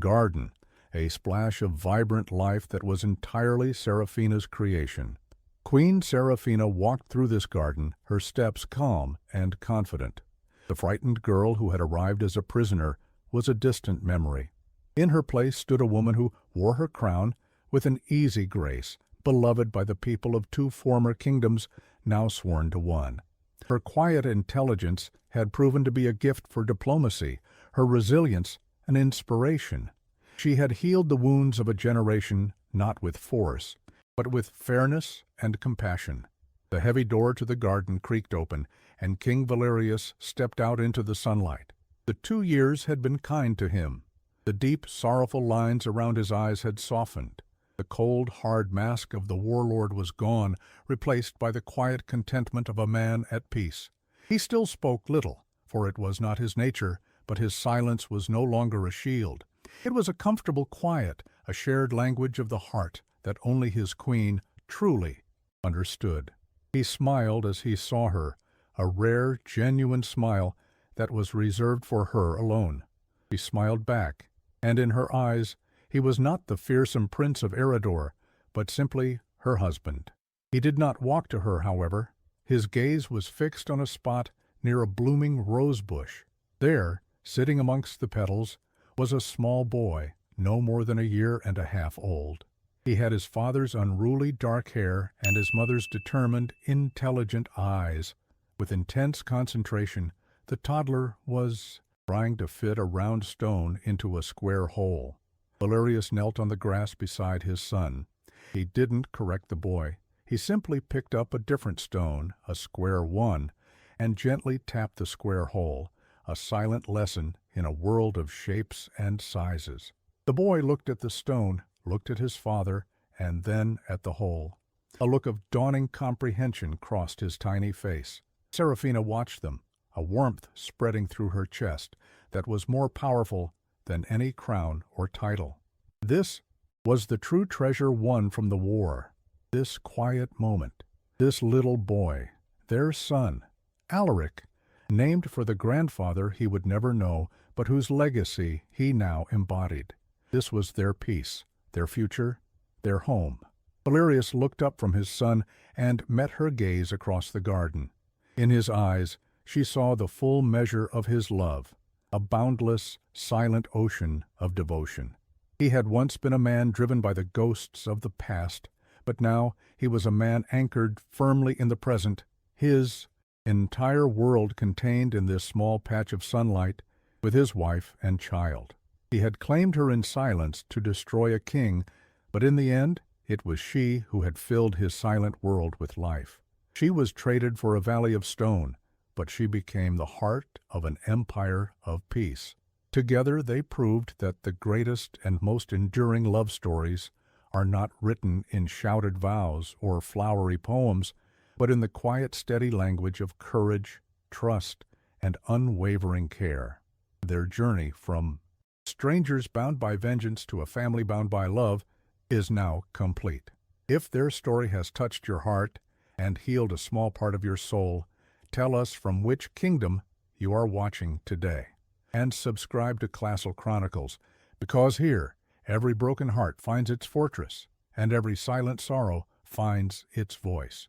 S1: garden, a splash of vibrant life that was entirely Seraphina's creation. Queen Seraphina walked through this garden, her steps calm and confident. The frightened girl who had arrived as a prisoner was a distant memory. In her place stood a woman who wore her crown with an easy grace, beloved by the people of 2 former kingdoms, now sworn to one. Her quiet intelligence had proven to be a gift for diplomacy, her resilience an inspiration. She had healed the wounds of a generation not with force, but with fairness and compassion. The heavy door to the garden creaked open, and King Valerius stepped out into the sunlight. The 2 years had been kind to him. The deep, sorrowful lines around his eyes had softened. The cold, hard mask of the warlord was gone, replaced by the quiet contentment of a man at peace. He still spoke little, for it was not his nature, but his silence was no longer a shield. It was a comfortable quiet, a shared language of the heart that only his queen truly understood. He smiled as he saw her, a rare, genuine smile that was reserved for her alone. She smiled back, and in her eyes he was not the fearsome prince of Eridor, but simply her husband. He did not walk to her, however. His gaze was fixed on a spot near a blooming rose bush. There, sitting amongst the petals, was a small boy, no more than 1.5 years old. He had his father's unruly dark hair and his mother's determined, intelligent eyes. With intense concentration, the toddler was trying to fit a round stone into a square hole. Valerius knelt on the grass beside his son. He didn't correct the boy. He simply picked up a different stone, a square one, and gently tapped the square hole, a silent lesson in a world of shapes and sizes. The boy looked at the stone, looked at his father, and then at the hole. A look of dawning comprehension crossed his tiny face. Seraphina watched them, a warmth spreading through her chest that was more powerful than any crown or title. This was the true treasure won from the war. This quiet moment, this little boy, their son, Alaric, named for the grandfather he would never know, but whose legacy he now embodied. This was their peace, their future, their home. Valerius looked up from his son and met her gaze across the garden. In his eyes, she saw the full measure of his love, a boundless, silent ocean of devotion. He had once been a man driven by the ghosts of the past, but now he was a man anchored firmly in the present, his entire world contained in this small patch of sunlight with his wife and child. He had claimed her in silence to destroy a king, but in the end it was she who had filled his silent world with life. She was traded for a valley of stone, but she became the heart of an empire of peace. Together they proved that the greatest and most enduring love stories are not written in shouted vows or flowery poems, but in the quiet, steady language of courage, trust, and unwavering care. Their journey from strangers bound by vengeance to a family bound by love is now complete. If their story has touched your heart and healed a small part of your soul, tell us from which kingdom you are watching today. And subscribe to Classel Chronicles, because here, every broken heart finds its fortress, and every silent sorrow finds its voice.